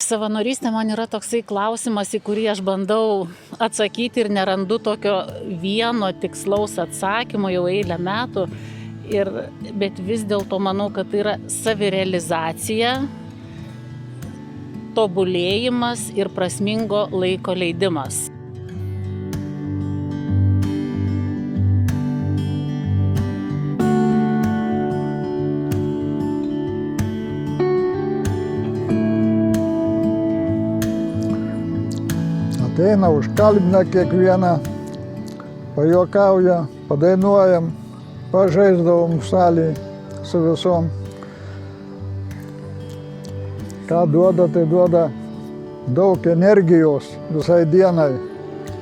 Savanorystė man yra toksai klausimas, į kurį aš bandau atsakyti ir nerandu tokio vieno tikslaus atsakymo jau eilę metų. Bet vis dėlto manau, kad tai yra savirealizacija, tobulėjimas ir prasmingo laiko leidimas. Ateina, užkalbina kiekvieną, pajuokauja, padainuojam, pažaisdavom salėj su visom. Ką duoda, tai duoda daug energijos visai dienai,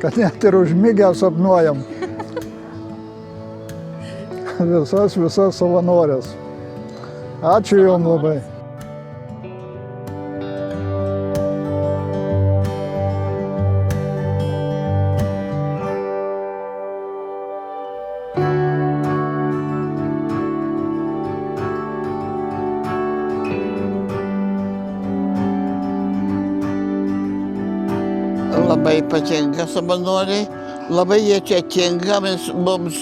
kad net ir užmigę sapnuojam. Visas savanorės. Ačiū jom labai. Labai patinka savanoriai, labai jie čia tinka, mums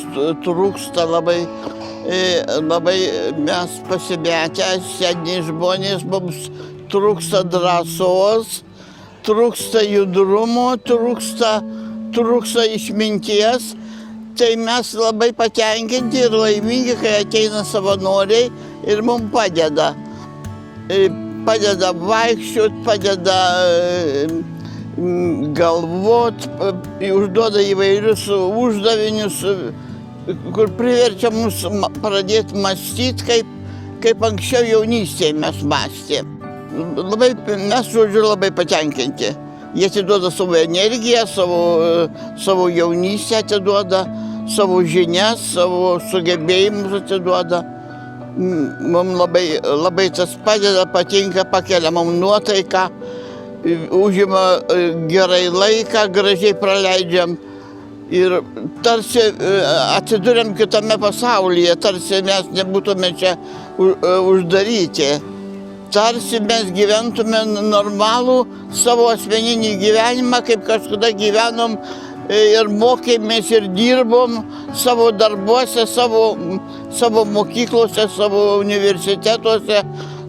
trūksta labai mes pasimetę, seni žmonės, mums trūksta drąsos, trūksta judrumo, trūksta išminties. Tai mes labai patenkinti ir laimingi, kai ateina savanoriai ir mums padeda. Padeda vaikščiot, padeda galvot, užduoda įvairius uždavinius, kur priverčia mus pradėti mąstyti, kaip anksčiau jaunystėje mes mąstėm. Mes, žodžiu, labai patenkinti. Jie atiduoda savo energiją, savo jaunystę atiduoda, savo žinias, savo sugebėjimus atiduoda. Mums labai tas padeda, patinka, pakelia mums nuotaiką. Užima gerai laiką, gražiai praleidžiam ir tarsi atsiduriam kitame pasaulyje, tarsi mes nebūtume čia uždaryti. Tarsi mes gyventume normalų savo asmeninį gyvenimą, kaip kažkada gyvenom ir mokėmės ir dirbom savo darbuose, savo mokyklose, savo universitetuose,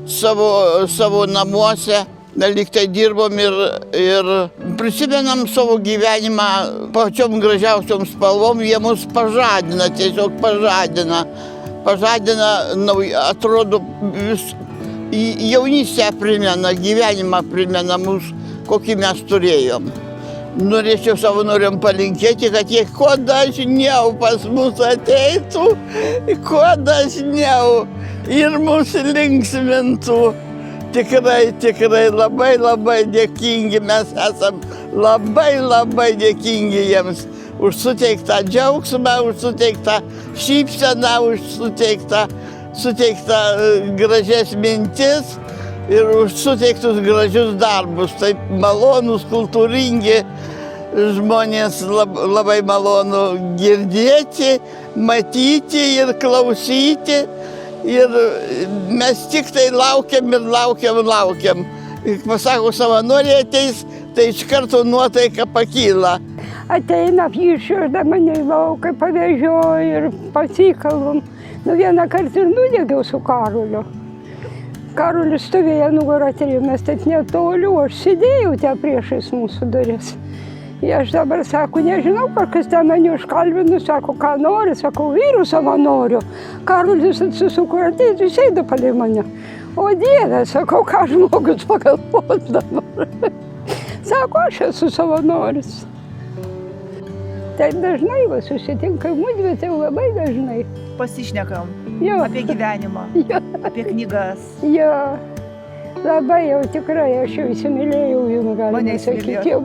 savo namuose. Lygtai dirbom ir prisimenam savo gyvenimą pačiom gražiausiom spalvom, jie mus pažadina, tiesiog pažadina. Pažadina, atrodo, jaunystę primena, gyvenimą primena mus, kokį mes turėjom. Norėčiau savanoriam palinkėti, kad jie kuo dažniau pas mus ateitų, kuo dažniau ir mus linksmintų. Tikrai labai dėkingi, mes esam labai dėkingi jiems už suteiktą džiaugsmą, už suteiktą šypseną, už suteiktą gražias mintis ir už suteiktus gražius darbus. Taip malonus, kultūringi žmonės, labai malonu girdėti, matyti ir klausyti. Ir mes tik tai laukiam. Pasako, savanoriai ateis, tai iš karto nuotaika pakyla. Ateina, išvežda mane į lauką, pavežioja ir pasikalbam. Vieną kartą ir nudegiau su Karoliu. Karolis stovėjo nugarą trijų, mes taip netoli, o aš sėdėjau ten priešais mūsų duris. Aš dabar, sako, nežinau, kas ten mane užkalbinu, sako, ką nori, sako, vyrų savanorių. Karolis atsisuko ir atėjo, sėdo palei mane. O Dieve, sako, ką žmogus pagalvos dabar. Sako, aš esu savanoris. Taip dažnai susitinkam, mudvi tai labai dažnai. Pasišnekam Jo. apie gyvenimą, apie knygas. Jo. Labai jau tikrai, aš jau įsimylėjau jums, galima sakyti. Jau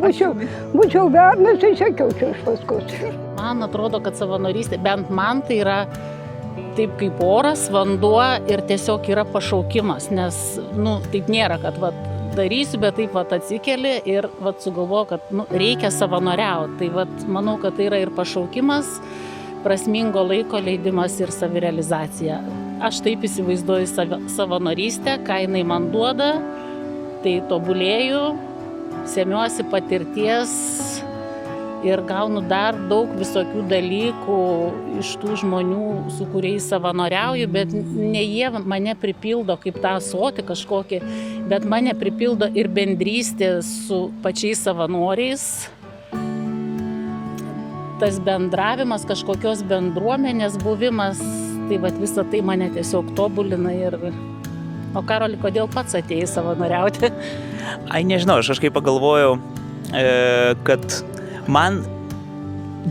būčiau bernas, tai sakiau čia iš paskos. Man atrodo, kad savanorystė, bent man tai yra taip kaip oras, vanduo ir tiesiog yra pašaukimas, nes, taip nėra, kad darysiu, bet taip atsikeli ir sugalvoju, kad reikia savanoriauti. Tai manau, kad tai yra ir pašaukimas, prasmingo laiko leidimas ir savirealizacija. Aš taip įsivaizduoju savanorystę, ką jinai man duoda Tai tobulėju, semiuosi patirties ir gaunu dar daug visokių dalykų iš tų žmonių, su kuriais savanoriauju, bet ne jie mane pripildo kaip tą ąsotį kažkokį, bet mane pripildo ir bendrystė su pačiais savanoriais. Tas bendravimas, kažkokios bendruomenės buvimas, tai vat visą tai mane tiesiog tobulina ir... O Karoli, kodėl pats atėjai savanoriauti? Ai, nežinau, aš kažkaip pagalvojau, kad man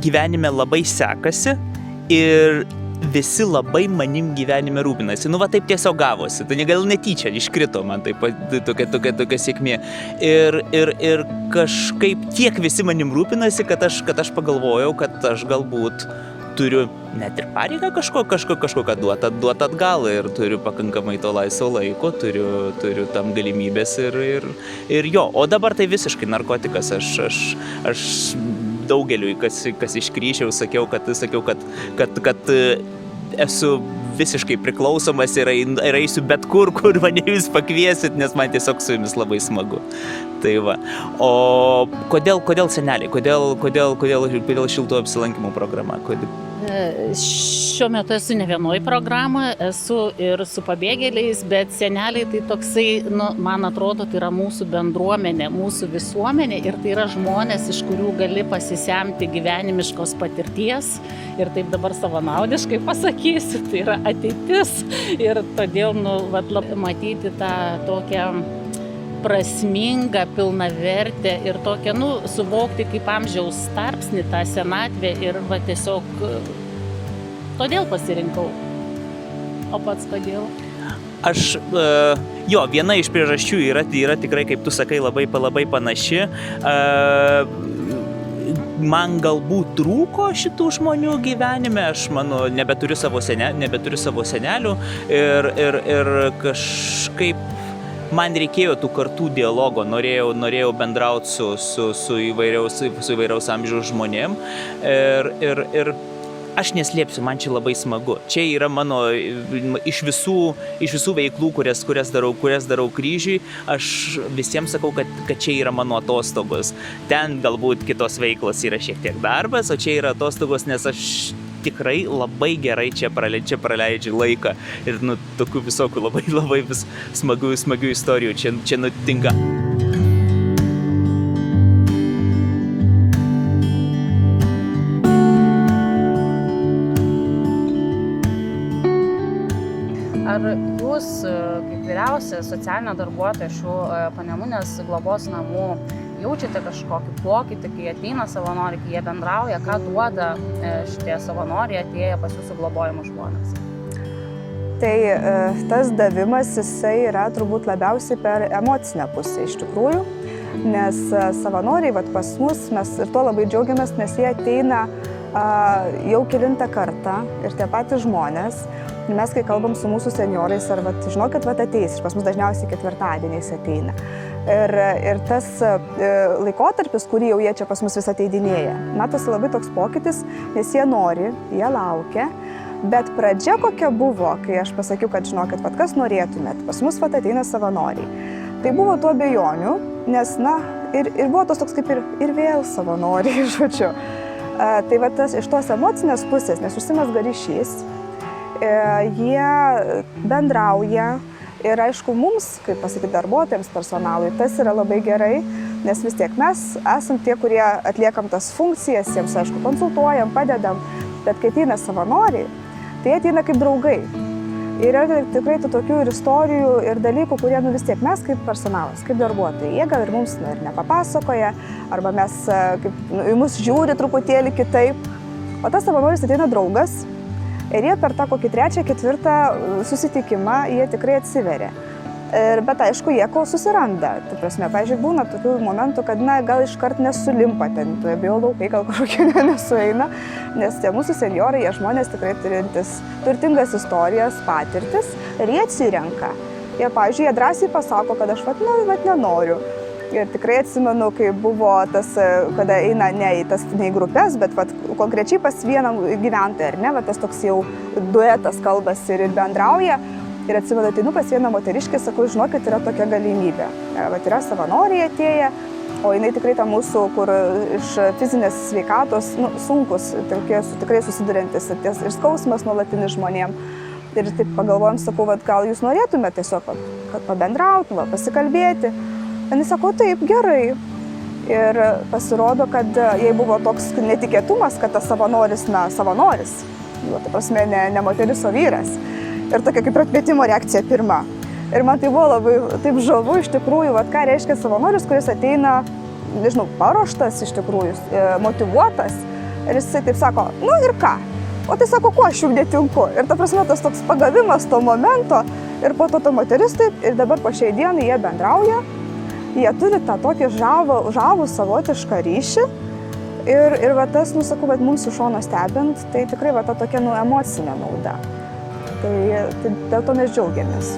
gyvenime labai sekasi ir visi labai manim gyvenime rūpinasi. Nu, va taip tiesiog gavosi. Tai gal netyčia iškrito man taip tokia sėkmė. Ir kažkaip tiek visi manim rūpinasi, kad aš pagalvojau, kad aš galbūt turiu net ir pareigą kažkokią duot atgal ir turiu pakankamai to laisvo laiko, turiu tam galimybės ir jo. O dabar tai visiškai narkotikas. Aš daugeliui, kas iš kryžiaus sakiau, kad esu visiškai priklausomas ir eisiu bet kur mane jūs pakviesit, nes man tiesiog su jumis labai smagu. Tai va. O kodėl seneliai? Kodėl šiltų apsilankymų programa? Šiuo metu esu ne vienoj programoje, esu ir su pabėgėliais, bet seneliai tai toksai, man atrodo, tai yra mūsų bendruomenė, mūsų visuomenė ir tai yra žmonės, iš kurių gali pasisemti gyvenimiškos patirties ir taip dabar savanaudiškai pasakysiu, tai yra ateitis ir todėl, matyti tą tokią prasmingą, pilnavertę ir tokią, suvokti kaip amžiaus tarpsnį tą senatvę ir tiesiog todėl pasirinkau. O pats kodėl? Aš, viena iš priežasčių yra tikrai, kaip tu sakai, labai panaši. Man galbūt trūko šitų žmonių gyvenime, aš nebeturiu savo senelių ir kažkaip man reikėjo tų kartų dialogo, norėjau bendrauti su įvairiaus amžiaus žmonėm ir aš neslėpsiu, man čia labai smagu. Čia yra mano iš visų veiklų, kurias darau kryžiui, aš visiems sakau, kad čia yra mano atostogos. Ten galbūt kitos veiklos yra šiek tiek darbas, o čia yra atostogos, nes aš tikrai labai gerai čia praleidžiu laiką ir tokių visokių labai smagių istorijų čia nutinka. Ar jūs, kaip vyriausia socialinė darbuotoja šių Panemunės globos namų, jaučiate kažkokį pokytį, kai ateina savanoriai, kai jie bendrauja, ką duoda šitie savanoriai atėję pas jūsų globojimo žmonės? Tai tas davimas, jisai yra turbūt labiausiai per emocinę pusę iš tikrųjų, nes savanoriai pas mus, mes ir to labai džiaugiamės, nes jie ateina jau kelintą kartą ir tie patys žmonės. Mes, kai kalbam su mūsų seniorais, ar žinokit, ateis, pas mus dažniausiai ketvirtadieniais ateina. Ir tas laikotarpis, kurį jau jie čia pas mus vis ateidinėja, matosi labai toks pokytis, nes jie nori, jie laukia, bet pradžia kokia buvo, kai aš pasakiau, kad žinokit, kas norėtumėt, pas mus ateina savanoriai. Tai buvo tų abejonių, nes, ir buvo tos toks kaip ir vėl savanoriai, žodžiu. Tai iš tos emocinės pusės, nes užsimezga ryšys, jie bendrauja ir aišku mums, kaip pasakyti, darbuotojams, personalui, tas yra labai gerai, nes vis tiek mes esam tie, kurie atliekam tas funkcijas, jiems aišku konsultuojam, padedam, bet kai ateina savanoriai, tai ateina kaip draugai. Ir yra tikrai tokių ir istorijų ir dalykų, kurie vis tiek mes kaip personalas, kaip darbuotojai, jie gal ir mums ir nepapasakoja, arba mes į mus žiūri truputėlį kitaip, o tas savanoris ateina draugas. Ir jie per tą kokį 3-4 susitikimą, jie tikrai atsiveria. Bet aišku, jie kol susiranda. Tai prasme, pavyzdžiui, būna tokių momentų, kad gal iškart nesulimpa ten, biolaukai gal kažkokie nesueina, nes tie mūsų senjorai, jie žmonės tikrai turintis turtingas istorijas, patirtis ir jie atsirenka. Jie, pavyzdžiui, jie drąsiai pasako, kad aš nenoriu. Ir tikrai atsimenu, kai buvo tas, kada eina ne į grupės, bet konkrečiai pas vieną gyventoją, ar ne, tas toks jau duetas kalbasi ir bendrauja. Ir atsimenu, ateinu pas vieną moteriškę, sakau, žinokit, yra tokia galimybė. Vat yra savanoriai atėję, o jinai tikrai ta mūsų, kur iš fizinės sveikatos, sunkus, tikrai susiduriantis ir skausmas nuolatinis žmonėm. Ir taip pagalvojom, sakau, vat, gal jūs norėtumėte tiesiog, kad pabendrautum, pasikalbėti. Jis sako, taip, gerai. Ir pasirodo, kad jai buvo toks netikėtumas, kad tas savanoris, ta prasme, ne moteris, o vyras. Ir tokia kaip atmetimo reakcija pirma. Ir man tai buvo labai taip žavu iš tikrųjų, vat, ką reiškia savanoris, kuris ateina, nežinau, paruoštas iš tikrųjų, motyvuotas. Ir jisai taip sako, nu ir ką? O tai sako, kuo aš juk netinku? Ir ta prasme, tas toks pagavimas to momento. Ir po to ta moteris taip, ir dabar po šiai dienai jie bendrauja. Jie turi tą tokį žavų savotišką ryšį. Ir va tas, sakau, bet mums iš šono stebint, tai tikrai va ta tokia emocinė nauda. Tai dėl to mes džiaugiamės.